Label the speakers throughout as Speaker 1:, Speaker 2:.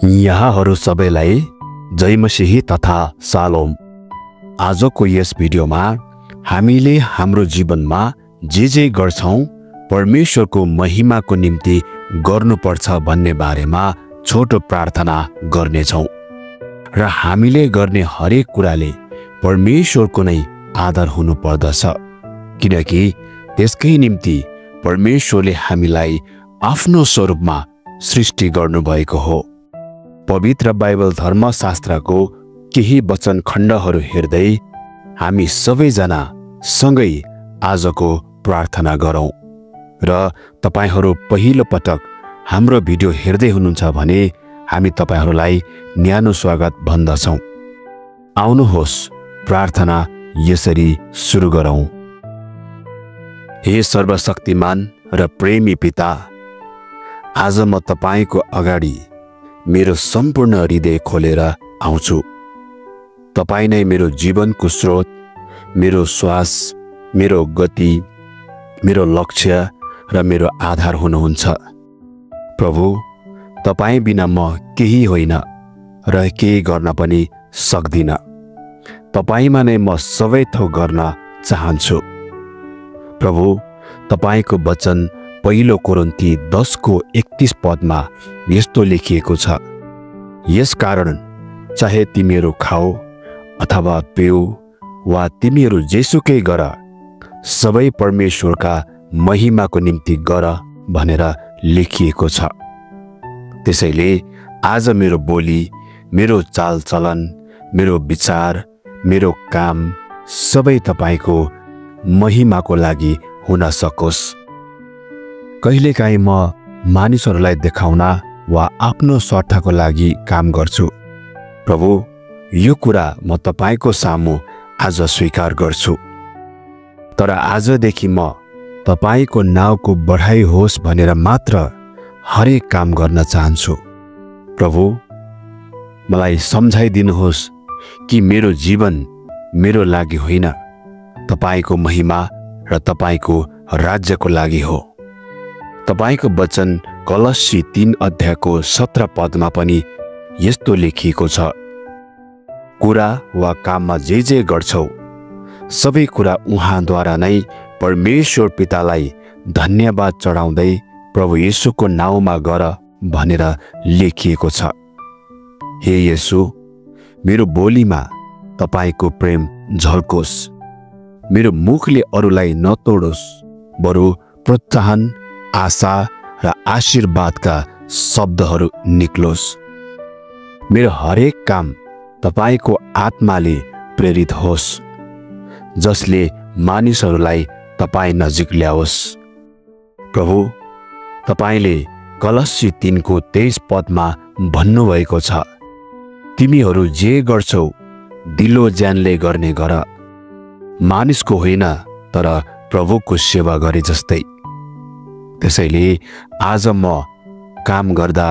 Speaker 1: यहाँहरू सबैलाई जय मसीह तथा शालोम। आजको यस भिडियोमा हामीले हाम्रो जीवनमा जे गर्छौं परमेश्वरको महिमाको निम्ति गर्नुपर्छ भन्ने बारेमा छोटो प्रार्थना गर्नेछौं र हामीले गर्ने हरेक कुराले परमेश्वरको नै आदर हुनुपर्दछ, किनकि त्यसकै निम्ति परमेश्वरले हामीलाई आफ्नो स्वरूपमा सृष्टि गर्नुभएको हो। पवित्र बाइबल धर्मशास्त्रको केही वचन खण्डहरू हेर्दै हामी सबैजना सँगै आजको प्रार्थना गरौँ र तपाईहरू पहिलो पटक हाम्रो भिडियो हेर्दै हुनुहुन्छ भने हामी तपाईहरूलाई न्यानो स्वागत भन्दछौँ। आउनुहोस् प्रार्थना यसरी सुरु गरौँ। हे सर्वशक्तिमान र प्रेमी पिता, आज म तपाईको अगाडि मेरो सम्पूर्ण हृदय खोलेर आउँछु। तपाई नै मेरो जीवनको स्रोत, मेरो श्वास, मेरो गति, मेरो लक्ष्य र मेरो आधार हुनुहुन्छ। प्रभु, तपाई बिना म केही होइन र केही गर्न पनि सक्दिन। तपाईमा नै म सबै थोक गर्न चाहन्छु। प्रभु, तपाईको वचन पहिलो कोरिन्थी 10:31 पदमा यस्तो लेखिएको छ, यसकारण चाहे तिमीहरू खाऊ अथवा पिऊ वा तिमीहरू जेसुकै गर, सबै परमेश्वरका महिमाको निम्ति गर भनेर लेखिएको छ। त्यसैले आज मेरो बोली, मेरो चालचलन, मेरो विचार, मेरो काम सबै तपाईको महिमाको लागि हुन सकोस्। कहिलेकाहीँ म मानिसहरूलाई देखाउन वा आफ्नो स्वार्थको लागि काम गर्छु। प्रभु, यो कुरा म तपाईको सामु आज स्वीकार गर्छु। तर आजदेखि म तपाईको नाउँको बढाइ होस् भनेर मात्र हरेक काम गर्न चाहन्छु। प्रभु, मलाई सम्झाइदिनुहोस् कि मेरो जीवन मेरो लागि होइन, तपाईको महिमा र तपाईको राज्यको लागि हो। तपाईको वचन कलस्सी 3:17 पदमा पनि यस्तो लेखिएको छ, कुरा वा काममा जे गर्छौ सबै कुरा उहाँद्वारा नै परमेश्वर पितालाई धन्यवाद चढाउँदै प्रभु येशूको नाउँमा गर भनेर लेखिएको छ। हे येशू, मेरो बोलीमा तपाईको प्रेम झल्कोस्, मेरो मुखले अरूलाई नतोडोस्, बरु प्रोत्साहन, आशा र आशीर्वादका शब्दहरू निक्लोस्। मेरो हरेक काम तपाईको आत्माले प्रेरित होस्, जसले मानिसहरूलाई तपाई नजिक ल्याओस्। प्रभु, तपाईले कलस्सी 3:23 पदमा भन्नुभएको छ, तिमीहरू जे गर्छौ दिलो ज्यानले गर्ने गर, मानिसको होइन तर प्रभुको सेवा गरे जस्तै। त्यसैले आज म काम गर्दा,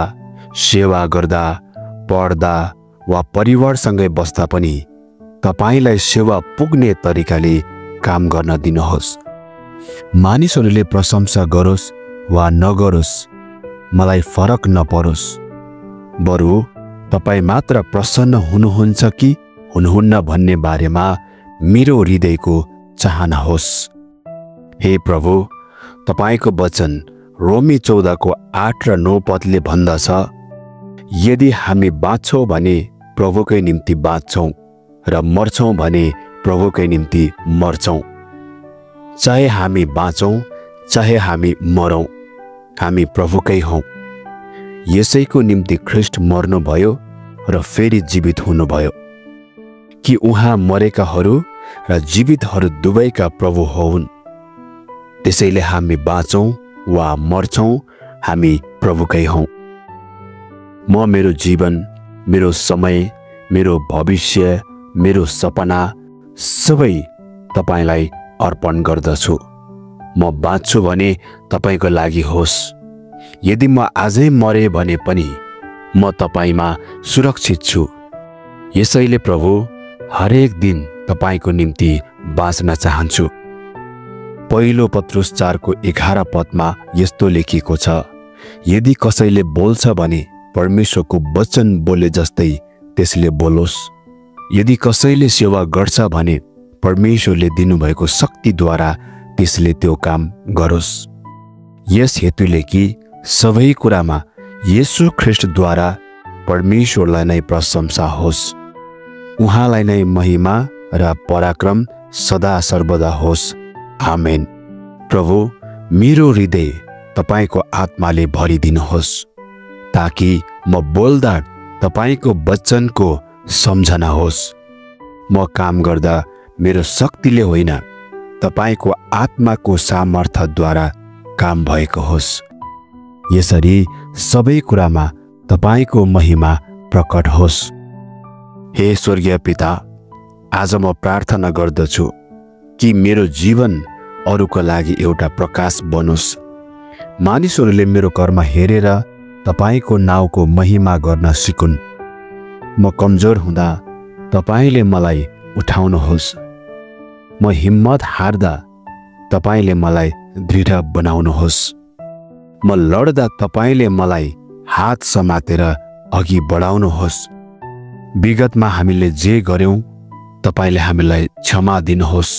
Speaker 1: सेवा गर्दा, पढ्दा वा परिवारसँगै बस्दा पनि तपाईलाई सेवा पुग्ने तरिकाले काम गर्न दिनुहोस्। मानिसहरूले प्रशंसा गरोस् वा नगरोस्, मलाई फरक नपरोस्, बरु तपाई मात्र प्रसन्न हुनुहुन्छ कि हुनुहुन्न भन्ने बारेमा मेरो हृदयको चाहना होस्। हे प्रभु, तपाईको वचन रोमी 14:8 र 9 पदले भन्दछ, यदि हामी बाँच्छौँ भने प्रभुकै निम्ति बाँच्छौँ र मर्छौँ भने प्रभुकै निम्ति मर्छौँ। चाहे हामी बाँचौँ चाहे हामी मरौँ, हामी प्रभुकै हौँ। यसैको निम्ति ख्रीष्ट मर्नुभयो र फेरि जीवित हुनुभयो कि उहाँ मरेकाहरू र जीवितहरू दुवैका प्रभु हुन्। त्यसैले हामी बाँचौँ वा मर्छौँ, हामी प्रभुकै हौँ। म मेरो जीवन, मेरो समय, मेरो भविष्य, मेरो सपना सबै तपाईलाई अर्पण गर्दछु। म बाँच्छु भने तपाईको लागि होस्। यदि म आजै मरे भने पनि म तपाईमा सुरक्षित छु। यसैले प्रभु, हरेक दिन तपाईको निम्ति बाँच्न चाहन्छु। पहिलो पत्रुस 4:11 पदमा यस्तो लेखिएको छ, यदि कसैले बोल्छ भने परमेश्वरको वचन बोले जस्तै त्यसले बोलोस्। यदि कसैले सेवा गर्छ भने परमेश्वरले दिनुभएको शक्तिद्वारा त्यसले त्यो काम गरोस्। यस हेतुले कि सबै कुरामा येशू ख्रीष्टद्वारा परमेश्वरलाई नै प्रशंसा होस्। उहाँलाई नै महिमा र पराक्रम सदा सर्वदा होस्। आमेन। प्रभु, मेरो हृदय तपाईको आत्माले भरिदिनुहोस् ताकि म बोल्दा तपाईको वचनको सम्झना होस्। म काम गर्दा मेरो शक्तिले होइन, तपाईको आत्माको सामर्थ्यद्वारा काम भएको होस्। यसरी सबै कुरामा तपाईको महिमा प्रकट होस्। हे स्वर्गीय पिता, आज म प्रार्थना गर्दछु कि मेरो जीवन अरूको लागि एउटा प्रकाश बनोस्। मानिसहरूले मेरो कर्म हेरेर तपाईको नाउँको महिमा गर्न सिकुन्। म कमजोर हुँदा तपाईले मलाई उठाउनुहोस्। म हिम्मत हार्दा तपाईले मलाई दृढ बनाउनुहोस्। म लड्दा तपाईले मलाई हात समातेर अघि बढाउनुहोस्। विगतमा हामीले जे गर्यौं तपाईले हामीलाई क्षमा दिनुहोस्।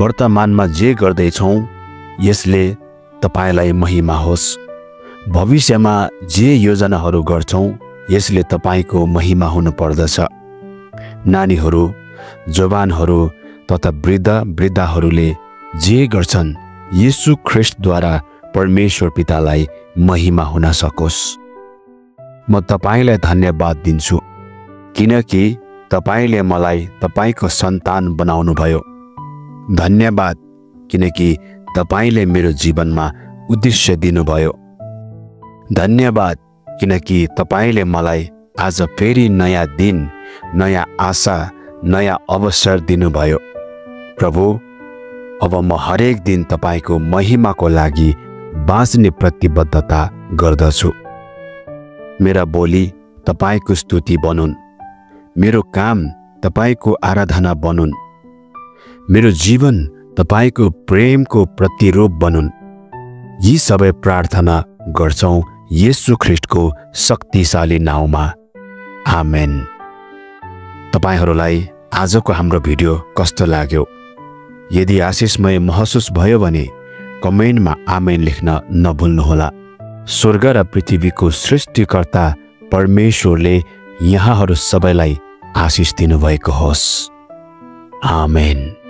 Speaker 1: वर्तमानमा जे गर्दैछौं यसले तपाईलाई महिमा होस्। भविष्यमा जे योजनाहरू गर्छौं यसले तपाईको महिमा हुनु पर्दछ। नानीहरू, जवानहरू तथा वृद्धहरूले जे गर्छन् येशू ख्रीष्टद्वारा परमेश्वर पितालाई महिमा हुन सकोस्। म तपाईलाई धन्यवाद दिन्छु किनकि तपाईले मलाई तपाईको सन्तान बनाउनु भयो। धन्यवाद किनकि तपाईले मेरो जीवनमा उद्देश्य दिनुभयो। धन्यवाद किनकि तपाईले मलाई आज फेरि नयाँ दिन, नयाँ आशा, नयाँ अवसर दिनुभयो। प्रभु, अब म हरेक दिन तपाईको महिमाको लागि बाँच्ने प्रतिबद्धता गर्दछु। मेरा बोली तपाईको स्तुति बनुन्। मेरो काम तपाईको आराधना बनुन्। मेरो जीवन तपाईको प्रेमको प्रतिरूप बनुन्। यी सबै प्रार्थना गर्छौं येशू ख्रीष्टको शक्तिशाली नाउँमा। आमेन। तपाईहरूलाई आजको हाम्रो भिडियो कस्तो लाग्यो? यदि आशिषमय महसुस भयो भने कमेन्टमा आमेन लेख्न नभुल्नुहोला। स्वर्ग र पृथ्वीको सृष्टिकर्ता परमेश्वरले यहाँहरू सबैलाई आशिष दिनुभएको होस्। आमेन।